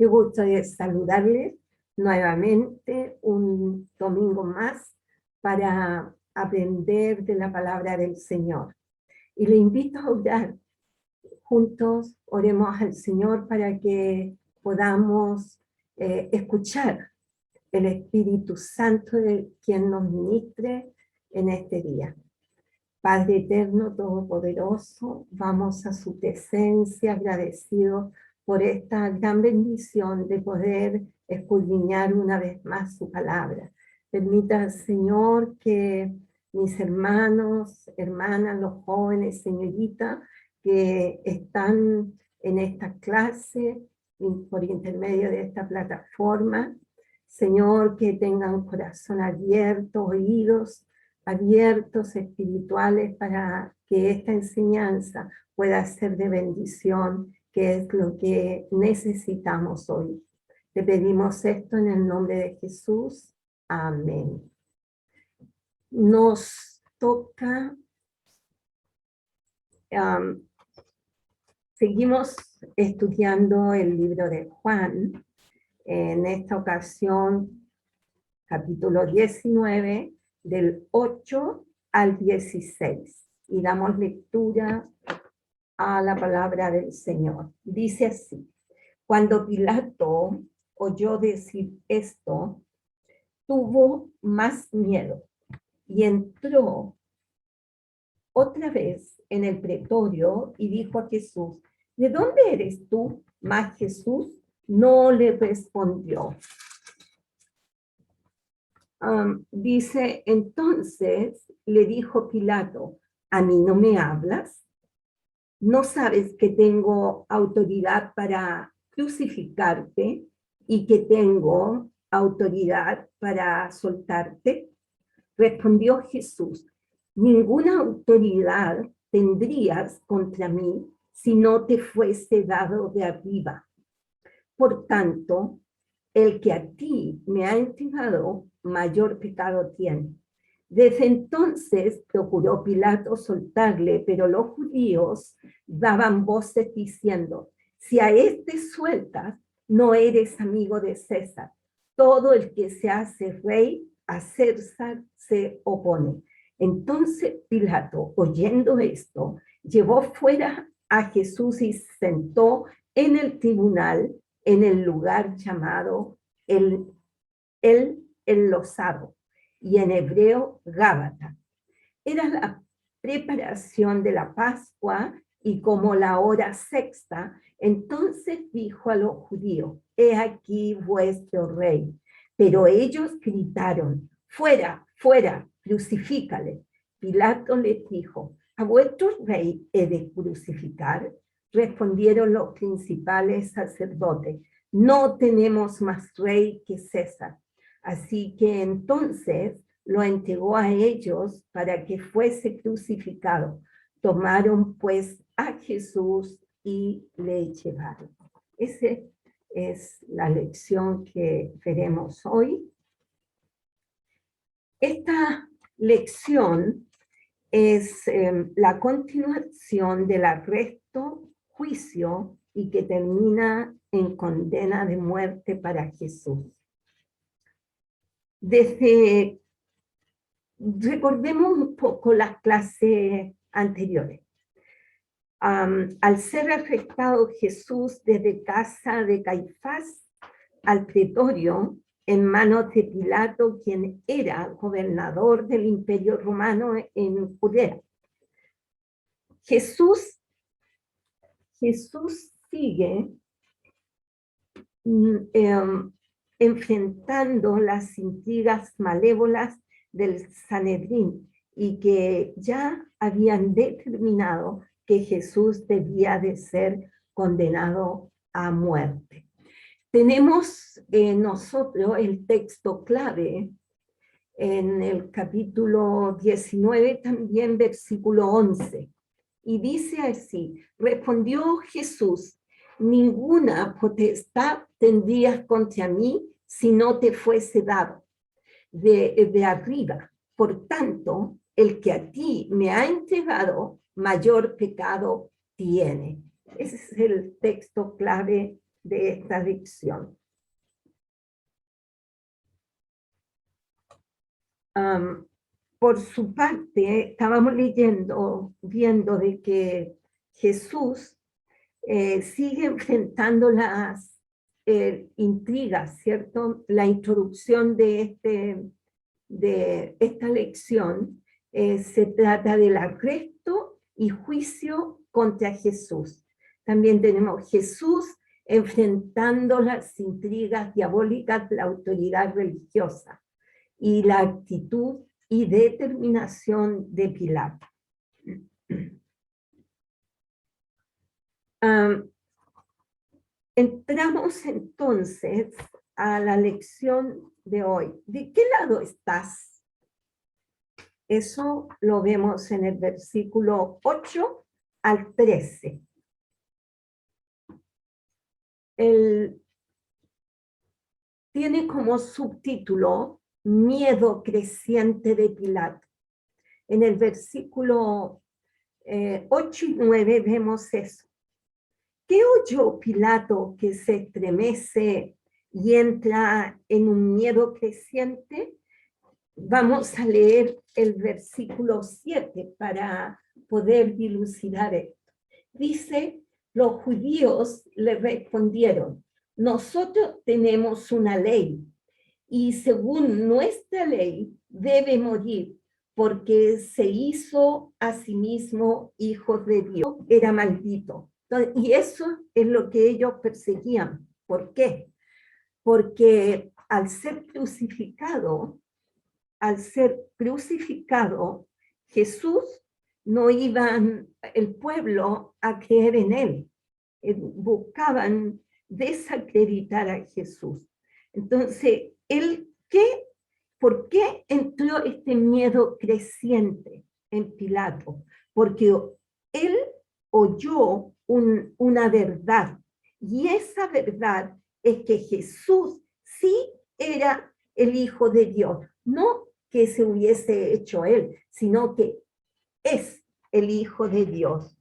Qué gusto de saludarles nuevamente un domingo más para aprender de la palabra del Señor. Y le invito a orar. Juntos oremos al Señor para que podamos escuchar el Espíritu Santo de quien nos ministre en este día. Padre eterno, todopoderoso, vamos a su presencia agradecidos por esta gran bendición de poder escudriñar una vez más su palabra. Permita, Señor, que mis hermanos, hermanas, los jóvenes, señorita, que están en esta clase por intermedio de esta plataforma, Señor, que tengan corazón abierto, oídos abiertos espirituales para que esta enseñanza pueda ser de bendición, que es lo que necesitamos hoy. Te pedimos esto en el nombre de Jesús. Amén. Nos toca, seguimos estudiando el libro de Juan, en esta ocasión, capítulo 19, del 8 al 16, y damos lectura a la palabra del Señor. Dice así: cuando Pilato oyó decir esto, tuvo más miedo y entró otra vez en el pretorio y dijo a Jesús: ¿de dónde eres tú? Mas Jesús no le respondió. Dice, entonces le dijo Pilato: ¿a mí no me hablas? ¿No sabes que tengo autoridad para crucificarte y que tengo autoridad para soltarte? Respondió Jesús: ninguna autoridad tendrías contra mí si no te fuese dado de arriba. Por tanto, el que a ti me ha entregado, mayor pecado tiene. Desde entonces procuró Pilato soltarle, pero los judíos daban voces diciendo: si a este sueltas, no eres amigo de César. Todo el que se hace rey, a César se opone. Entonces Pilato, oyendo esto, llevó fuera a Jesús y se sentó en el tribunal, en el lugar llamado el enlosado, y en hebreo Gábata. Era la preparación de la Pascua y como la hora sexta, entonces dijo a los judíos: he aquí vuestro rey. Pero ellos gritaron: fuera, fuera, crucifícale. Pilato les dijo: ¿a vuestro rey he de crucificar? Respondieron los principales sacerdotes: no tenemos más rey que César. Así que entonces lo entregó a ellos para que fuese crucificado. Tomaron pues a Jesús y le llevaron. Esa es la lección que veremos hoy. Esta lección es la continuación del arresto, juicio y que termina en condena de muerte para Jesús. Recordemos un poco las clases anteriores. Al ser arrestado Jesús desde casa de Caifás al pretorio, en manos de Pilato, quien era gobernador del Imperio Romano en Judea. Jesús sigue enfrentando las intrigas malévolas del Sanedrín y que ya habían determinado que Jesús debía de ser condenado a muerte. Tenemos nosotros el texto clave en el capítulo 19, también versículo 11, y dice así: respondió Jesús: ninguna potestad tendrías contra mí si no te fuese dado de arriba. Por tanto, el que a ti me ha entregado, mayor pecado tiene. Ese es el texto clave de esta lección. Por su parte, estábamos viendo de que Jesús sigue enfrentando las intrigas, ¿cierto? La introducción de esta lección se trata del arresto y juicio contra Jesús. También tenemos Jesús enfrentando las intrigas diabólicas de la autoridad religiosa y la actitud y determinación de Pilato. Entramos entonces a la lección de hoy. ¿De qué lado estás? Eso lo vemos en el versículo 8 al 13. Tiene como subtítulo Miedo creciente de Pilato. En el versículo 8 y 9 vemos eso. ¿Qué oyó Pilato que se estremece y entra en un miedo creciente? Vamos a leer el versículo 7 para poder dilucidar esto. Dice, los judíos le respondieron, nosotros tenemos una ley y según nuestra ley debe morir porque se hizo a sí mismo hijo de Dios, era maldito. Y eso es lo que ellos perseguían. ¿Por qué? Porque al ser crucificado, Jesús no iban el pueblo a creer en él. Buscaban desacreditar a Jesús. Entonces, ¿por qué entró este miedo creciente en Pilato? Porque él oyó una verdad, y esa verdad es que Jesús sí era el Hijo de Dios, no que se hubiese hecho él, sino que es el Hijo de Dios.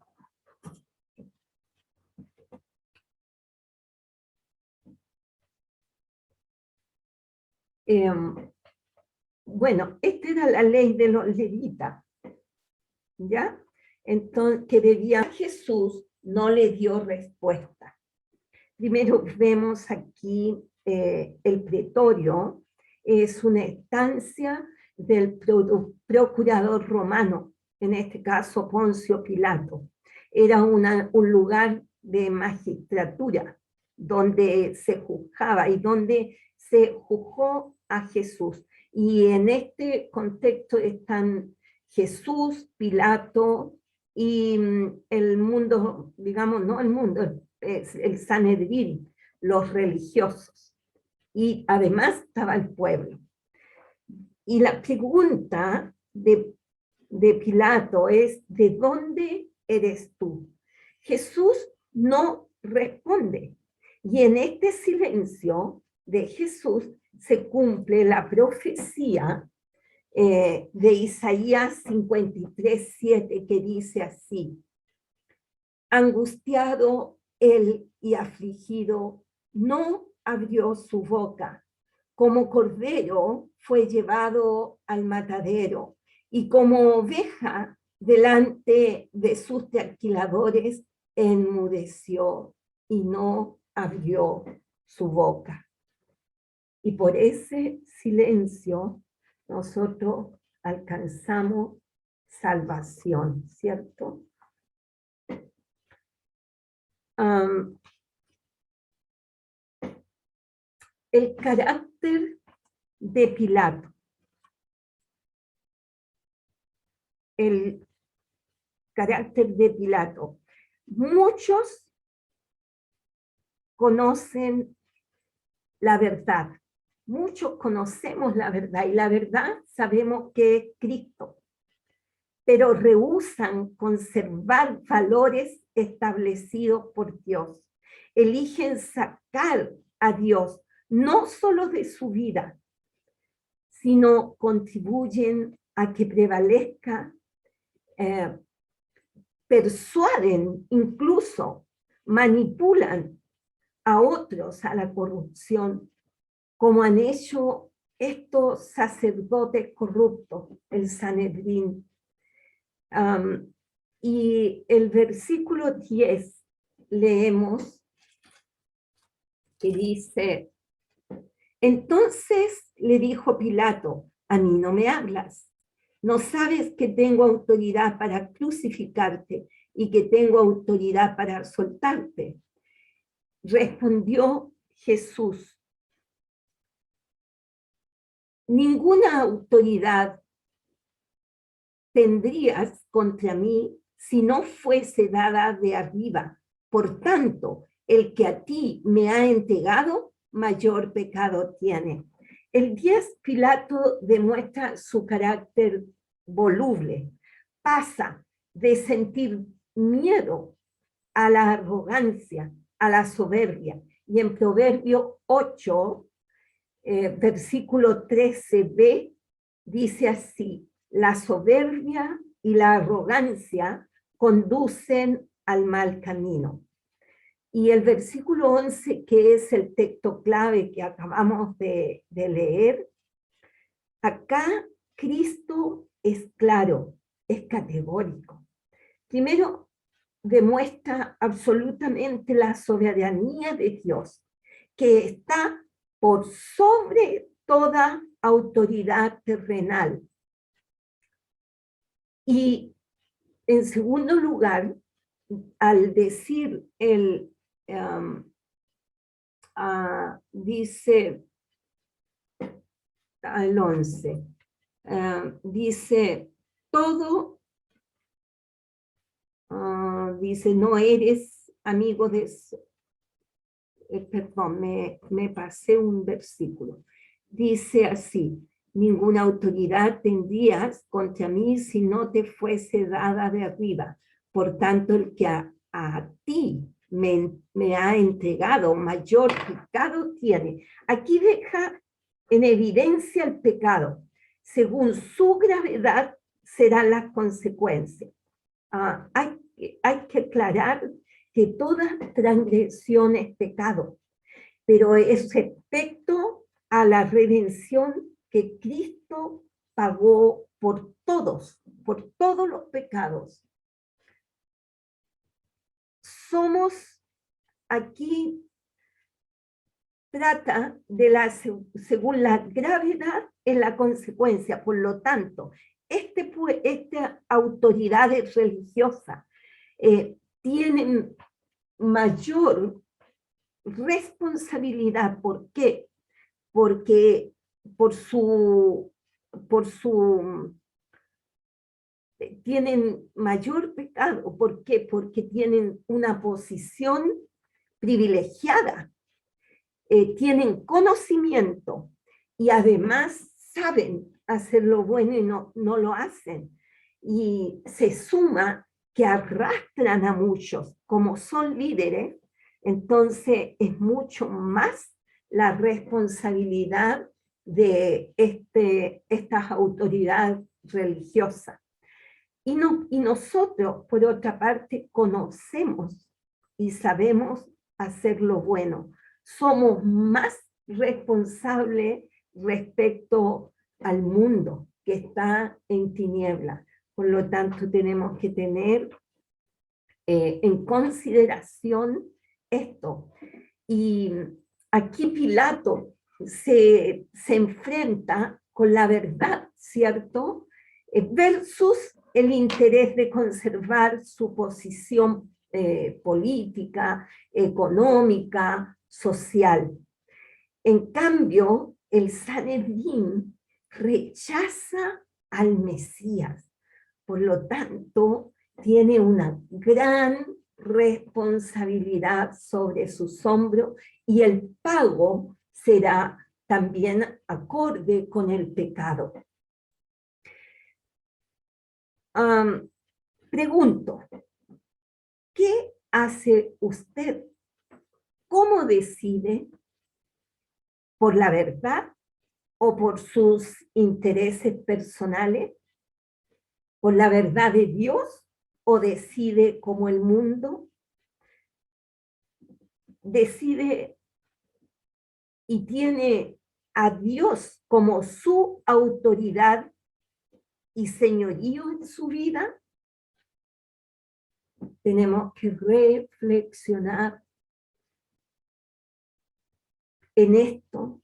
Bueno, esta era la ley de los levitas, ¿ya? Entonces, que debía Jesús, no le dio respuesta. Primero vemos aquí el pretorio, es una estancia del procurador romano, en este caso Poncio Pilato. Era un lugar de magistratura donde se juzgaba y donde se juzgó a Jesús. Y en este contexto están Jesús, Pilato y el mundo, digamos, no el mundo, el Sanedrín, los religiosos. Y además estaba el pueblo. Y la pregunta de Pilato es, ¿de dónde eres tú? Jesús no responde. Y en este silencio de Jesús se cumple la profecía de Isaías 53:7, que dice así: angustiado él y afligido, no abrió su boca. Como cordero fue llevado al matadero, y como oveja delante de sus trasquiladores, enmudeció y no abrió su boca. Y por ese silencio nosotros alcanzamos salvación, ¿cierto? El carácter de Pilato. El carácter de Pilato. Muchos conocen la verdad. Muchos conocemos la verdad, y la verdad sabemos que es Cristo, pero rehúsan conservar valores establecidos por Dios. Eligen sacar a Dios no solo de su vida, sino contribuyen a que prevalezca, persuaden, incluso manipulan a otros a la corrupción, como han hecho estos sacerdotes corruptos, el Sanedrín. Y el versículo 10 leemos que dice: entonces le dijo Pilato, a mí no me hablas, ¿no sabes que tengo autoridad para crucificarte y que tengo autoridad para soltarte? Respondió Jesús: ninguna autoridad tendrías contra mí si no fuese dada de arriba. Por tanto, el que a ti me ha entregado, mayor pecado tiene. El 10, Pilato demuestra su carácter voluble. Pasa de sentir miedo a la arrogancia, a la soberbia. Y en Proverbio 8, versículo 13b, dice así: la soberbia y la arrogancia conducen al mal camino. Y el versículo 11, que es el texto clave que acabamos de leer, acá Cristo es claro, es categórico. Primero, demuestra absolutamente la soberanía de Dios, que está por sobre toda autoridad terrenal. Y en segundo lugar, al decir dice al 11, dice todo, dice no eres amigo de, perdón, me pasé un versículo, dice así: ninguna autoridad tendrías contra mí si no te fuese dada de arriba. Por tanto, el que a ti me ha entregado, mayor pecado tiene. Aquí deja en evidencia el pecado. Según su gravedad serán las consecuencias. Hay que aclarar que toda transgresión es pecado, pero es respecto a la redención que Cristo pagó por todos los pecados. Somos aquí, trata de según la gravedad es la consecuencia. Por lo tanto, esta autoridad religiosa tienen mayor responsabilidad. ¿Por qué? Porque tienen mayor pecado. ¿Por qué? Porque tienen una posición privilegiada, tienen conocimiento y además saben hacer lo bueno y no lo hacen. Y se suma que arrastran a muchos, como son líderes, entonces es mucho más la responsabilidad de estas autoridades religiosas. Y nosotros, por otra parte, conocemos y sabemos hacer lo bueno. Somos más responsables respecto al mundo que está en tinieblas. Por lo tanto, tenemos que tener en consideración esto. Y aquí Pilato se enfrenta con la verdad, ¿cierto? Versus el interés de conservar su posición política, económica, social. En cambio, el Sanedrín rechaza al Mesías. Por lo tanto, tiene una gran responsabilidad sobre sus hombros y el pago será también acorde con el pecado. Pregunto, ¿qué hace usted? ¿Cómo decide? ¿Por la verdad o por sus intereses personales? ¿Por la verdad de Dios o decide como el mundo? decide y tiene a Dios como su autoridad y señorío en su vida, tenemos que reflexionar en esto,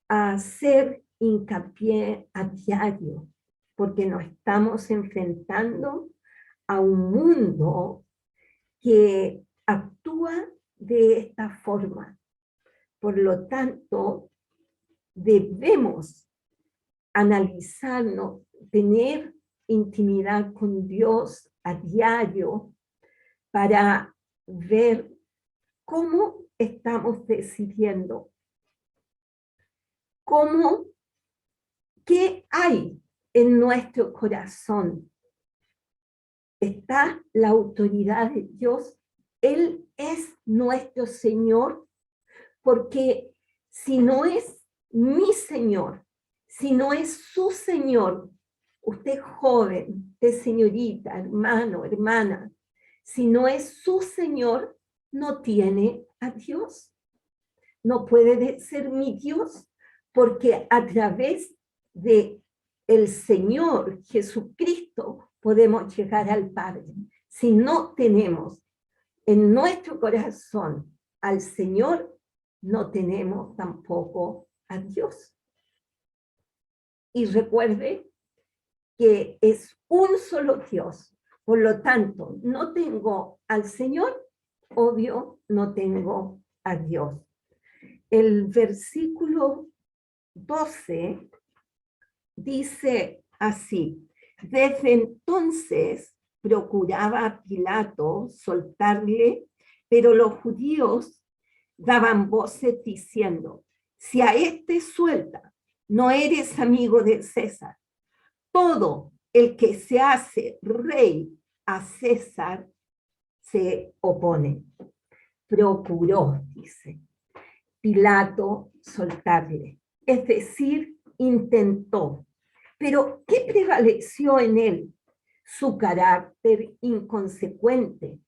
a hacer hincapié a diario, porque nos estamos enfrentando a un mundo que actúa de esta forma. Por lo tanto, debemos analizarnos, tener intimidad con Dios a diario para ver cómo estamos decidiendo, qué hay en nuestro corazón. Está la autoridad de Dios. Él es nuestro Señor, porque si no es mi Señor, si no es su Señor, usted joven, usted señorita, hermano, hermana, si no es su Señor, no tiene a Dios. No puede ser mi Dios, porque a través de el Señor Jesucristo podemos llegar al Padre. Si no tenemos en nuestro corazón al Señor, no tenemos tampoco a Dios. Y recuerde que es un solo Dios. Por lo tanto, no tengo al Señor, obvio, no tengo a Dios. El versículo 12 dice así: desde entonces procuraba Pilato soltarle, pero los judíos daban voces diciendo: si a este suelta, no eres amigo de César. Todo el que se hace rey a César se opone. Procuró, dice Pilato, soltarle. Es decir, intentó. Pero ¿qué prevaleció en él? Su carácter inconsecuente.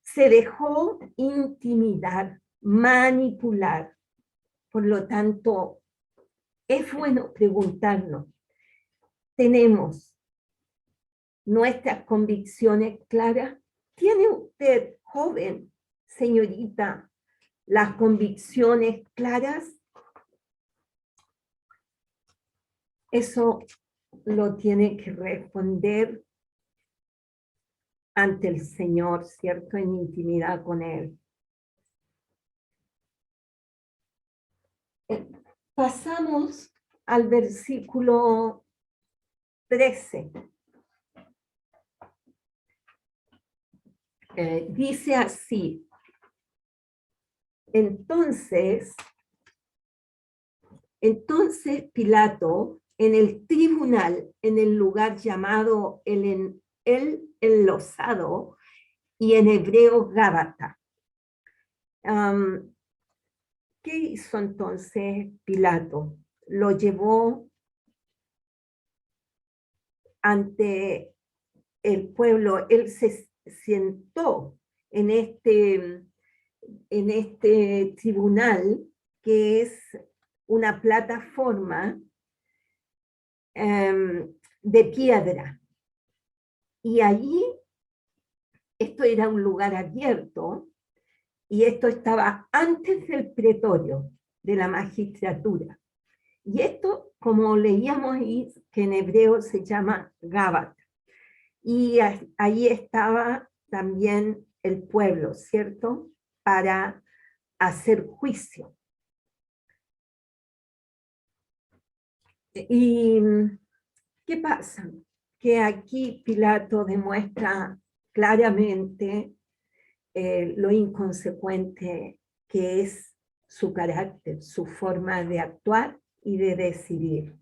Se dejó intimidar, manipular. Por lo tanto, es bueno preguntarnos, ¿tenemos nuestras convicciones claras? ¿Tiene usted, joven, señorita, las convicciones claras? Eso lo tiene que responder ante el Señor, ¿cierto? En intimidad con Él. Pasamos al versículo 13. Dice así: entonces Pilato, en el tribunal, en el lugar llamado el enlosado, y en hebreo Gábata. ¿Qué hizo entonces Pilato? Lo llevó ante el pueblo. Él se sentó en este tribunal, que es una plataforma de piedra. Y allí, esto era un lugar abierto, y esto estaba antes del pretorio, de la magistratura. Y esto, como leíamos ahí, que en hebreo se llama Gábata. Y ahí estaba también el pueblo, ¿cierto? Para hacer juicio. ¿Y qué pasa? Que aquí Pilato demuestra claramente lo inconsecuente que es su carácter, su forma de actuar y de decidir.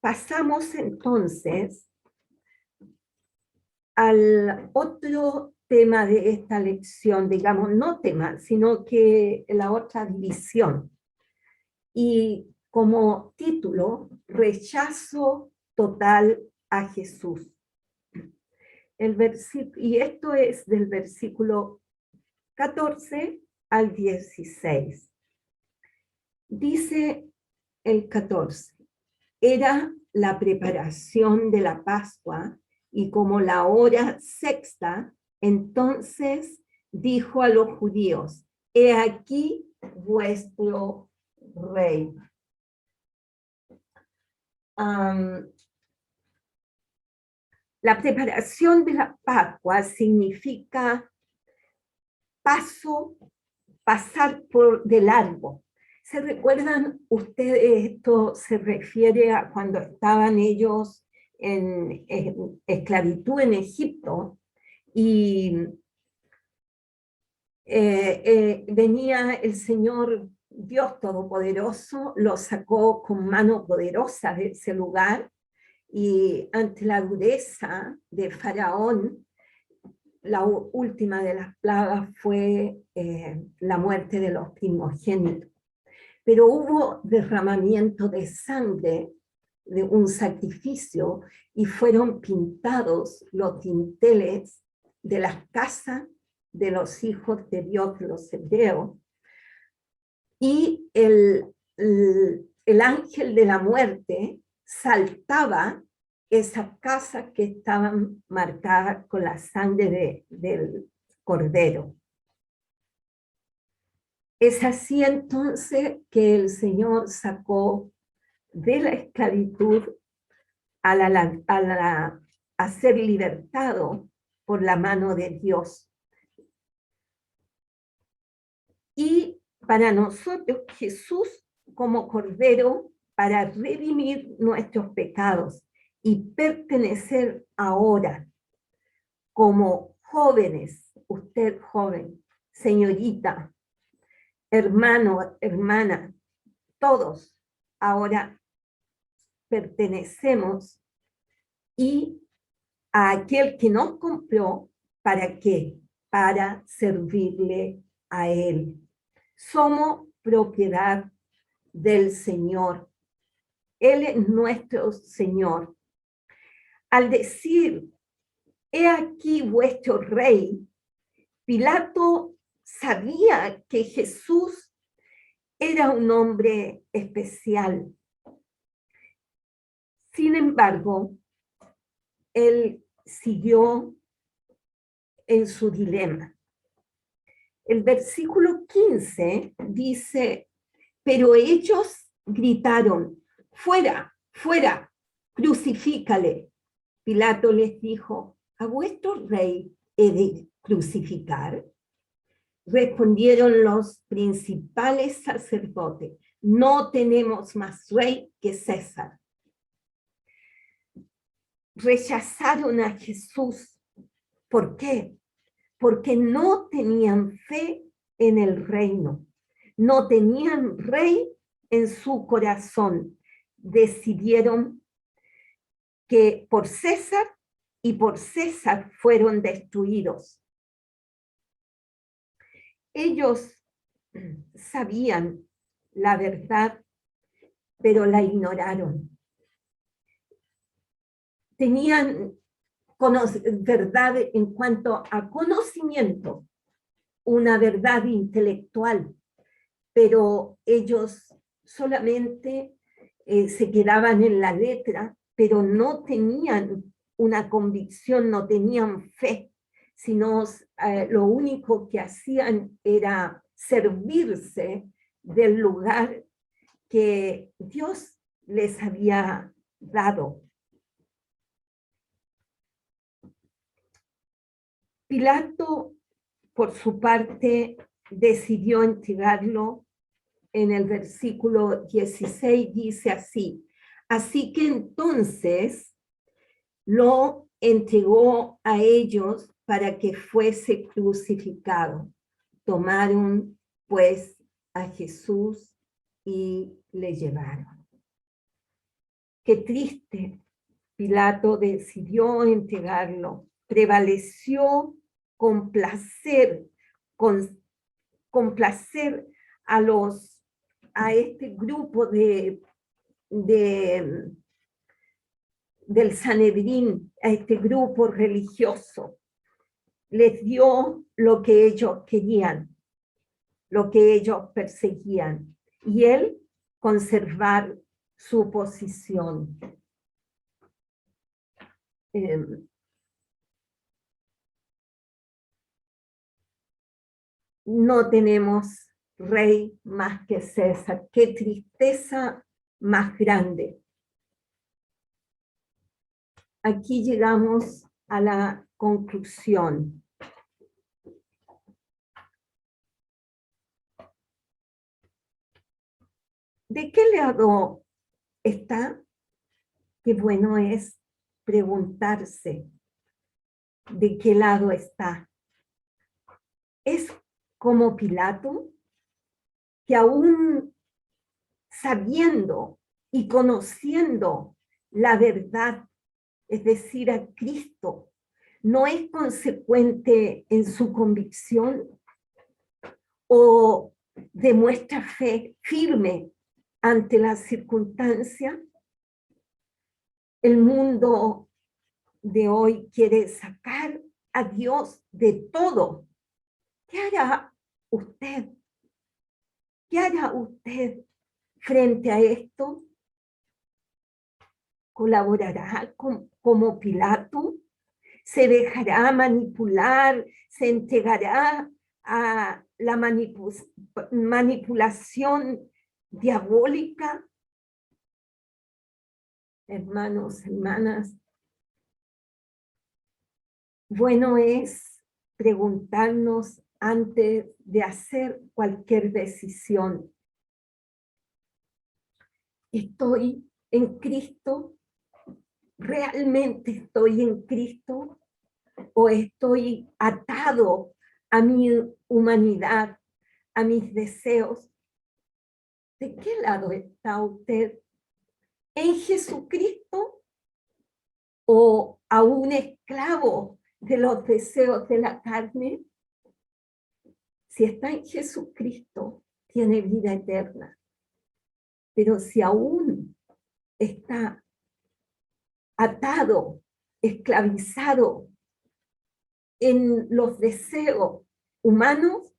Pasamos entonces al otro tema de esta lección, digamos, no tema, sino que la otra división. Y como título, rechazo total a Jesús. Y esto es del versículo 14 al 16. Dice el 14, era la preparación de la Pascua y como la hora sexta, entonces dijo a los judíos, he aquí vuestro rey. La preparación de la Pascua significa pasar por de largo. ¿Se recuerdan ustedes? Esto se refiere a cuando estaban ellos en esclavitud en Egipto y venía el Señor Dios Todopoderoso, lo sacó con mano poderosa de ese lugar y ante la dureza de Faraón, la última de las plagas fue la muerte de los primogénitos. Pero hubo derramamiento de sangre de un sacrificio y fueron pintados los dinteles de las casas de los hijos de Dios, los hebreos, y el ángel de la muerte saltaba esas casas que estaban marcadas con la sangre del cordero. Es así entonces que el Señor sacó de la esclavitud a ser libertado por la mano de Dios. Y para nosotros Jesús como Cordero para redimir nuestros pecados y pertenecer ahora como jóvenes, usted joven, señorita, hermano, hermana, todos ahora pertenecemos y a aquel que nos compró, ¿para qué? Para servirle a Él. Somos propiedad del Señor. Él es nuestro Señor. Al decir, he aquí vuestro rey, Pilato sabía que Jesús era un hombre especial. Sin embargo, él siguió en su dilema. El versículo 15 dice, pero ellos gritaron, fuera, fuera, crucifícale. Pilato les dijo, ¿a vuestro rey he de crucificar? Respondieron los principales sacerdotes, no tenemos más rey que César. Rechazaron a Jesús. ¿Por qué? Porque no tenían fe en el reino, no tenían rey en su corazón. Decidieron que por César y por César fueron destruidos. Ellos sabían la verdad, pero la ignoraron. Tenían verdad en cuanto a conocimiento, una verdad intelectual, pero ellos solamente se quedaban en la letra, pero no tenían una convicción, no tenían fe, sino lo único que hacían era servirse del lugar que Dios les había dado. Pilato, por su parte, decidió entregarlo. En el versículo 16 dice así, así que entonces lo entregó a ellos para que fuese crucificado. Tomaron pues a Jesús y le llevaron. Qué triste. Pilato decidió entregarlo. Prevaleció complacer a este grupo del Sanedrín, a este grupo religioso. les dio lo que ellos querían, lo que ellos perseguían, y él conservar su posición. No tenemos rey más que César. Qué tristeza más grande. Aquí llegamos a la conclusión. ¿De qué lado está? Qué bueno es preguntarse de qué lado está. Es como Pilato, que aún sabiendo y conociendo la verdad, es decir, a Cristo, no es consecuente en su convicción o demuestra fe firme ante la circunstancia. El mundo de hoy quiere sacar a Dios de todo. ¿Qué hará usted? ¿Qué hará usted frente a esto? ¿Colaborará como Pilato? ¿Se dejará manipular? ¿Se entregará a la manipulación diabólica? Hermanos, hermanas, bueno es preguntarnos antes de hacer cualquier decisión. ¿Estoy en Cristo? ¿Realmente estoy en Cristo? ¿O estoy atado a mi humanidad, a mis deseos? ¿De qué lado está usted? ¿En Jesucristo o a un esclavo de los deseos de la carne? Si está en Jesucristo, tiene vida eterna. Pero si aún está atado, esclavizado en los deseos humanos,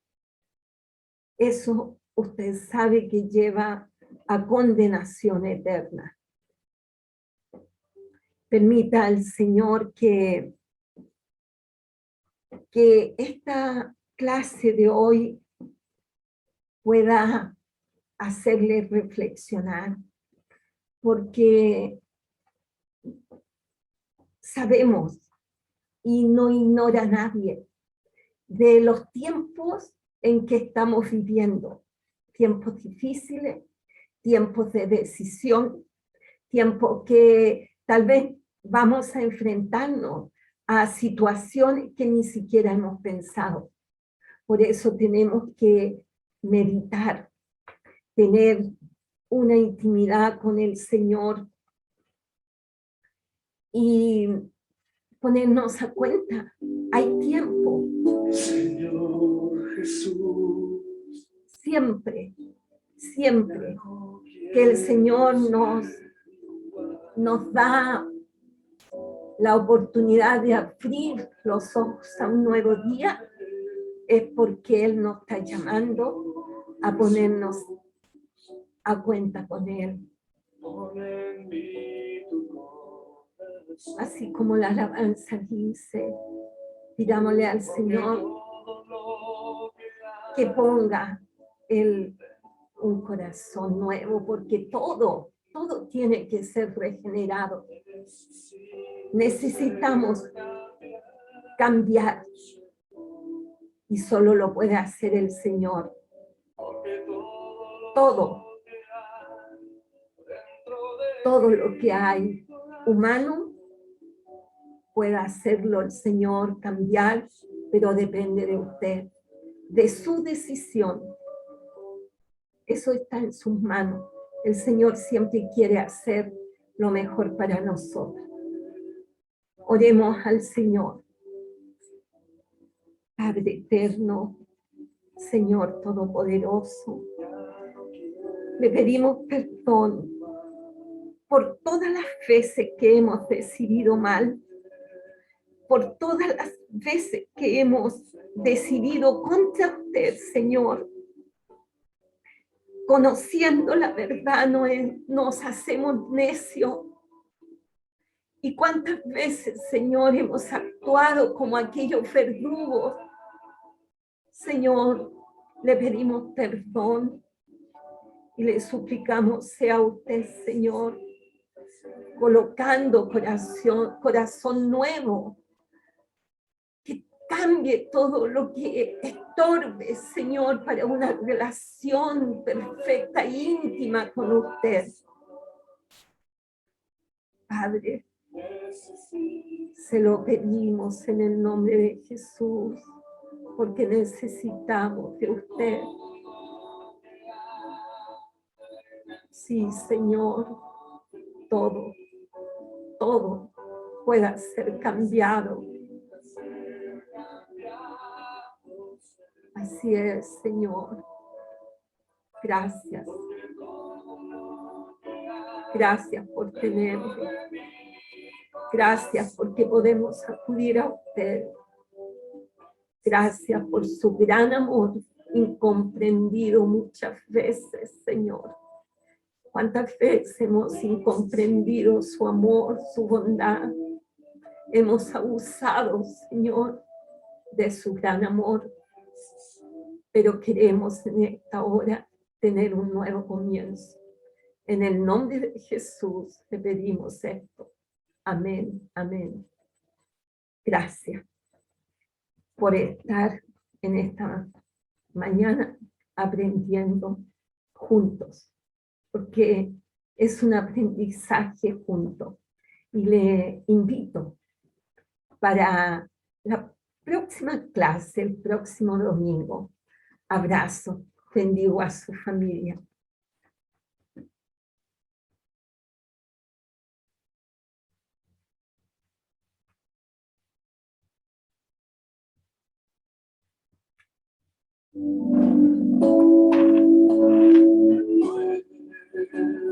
eso usted sabe que lleva a condenación eterna. Permita al Señor que esta clase de hoy pueda hacerle reflexionar, porque sabemos, y no ignora nadie, de los tiempos en que estamos viviendo, tiempos difíciles, tiempos de decisión, tiempos que tal vez vamos a enfrentarnos a situaciones que ni siquiera hemos pensado. Por eso tenemos que meditar, tener una intimidad con el Señor y ponernos a cuenta. Hay tiempo. Señor Jesús. Siempre, siempre que el Señor nos da la oportunidad de abrir los ojos a un nuevo día, es porque Él nos está llamando a ponernos a cuenta con Él. Así como la alabanza dice, pidámosle al Señor que ponga Él un corazón nuevo, porque todo tiene que ser regenerado. Necesitamos cambiar y solo lo puede hacer el Señor. Todo lo que hay humano puede hacerlo el Señor cambiar, pero depende de usted, de su decisión. Eso está en sus manos. El Señor siempre quiere hacer lo mejor para nosotros. Oremos al Señor. Padre eterno, Señor todopoderoso, le pedimos perdón por todas las veces que hemos decidido mal, por todas las veces que hemos decidido contra usted, Señor. Conociendo la verdad, nos hacemos necios. Y cuántas veces, Señor, hemos actuado como aquellos verdugos. Señor, le pedimos perdón y le suplicamos, sea usted, Señor, colocando corazón nuevo, que cambie todo lo que estorbe, Señor, para una relación perfecta e íntima con usted. Padre, se lo pedimos en el nombre de Jesús, porque necesitamos de usted. Sí, Señor, todo pueda ser cambiado. Así es, Señor. Gracias. Gracias por tenerme. Gracias porque podemos acudir a usted. Gracias por su gran amor incomprendido muchas veces, Señor. ¿Cuántas veces hemos incomprendido su amor, su bondad? Hemos abusado, Señor, de su gran amor. Pero queremos en esta hora tener un nuevo comienzo. En el nombre de Jesús te pedimos esto. Amén, amén. Gracias por estar en esta mañana aprendiendo juntos, porque es un aprendizaje junto. Y le invito para la próxima clase, el próximo domingo. Abrazo, bendigo a su familia.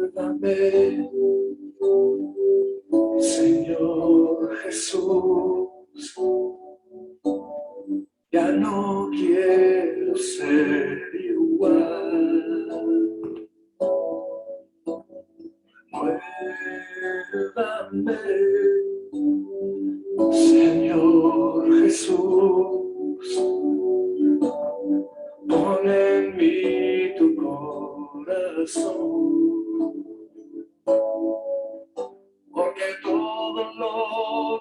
Muévame, Señor Jesús, ya no quiero ser igual. Muévame, Señor Jesús, pon en mí tu corazón, porque todo lo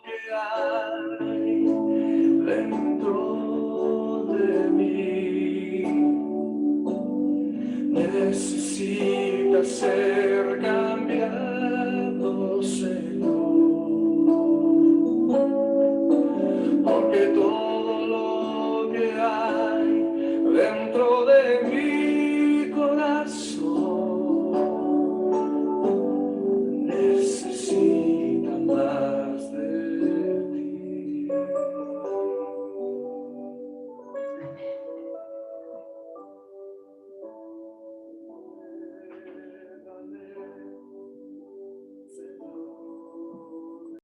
que hay dentro de mí necesita ser cambiado.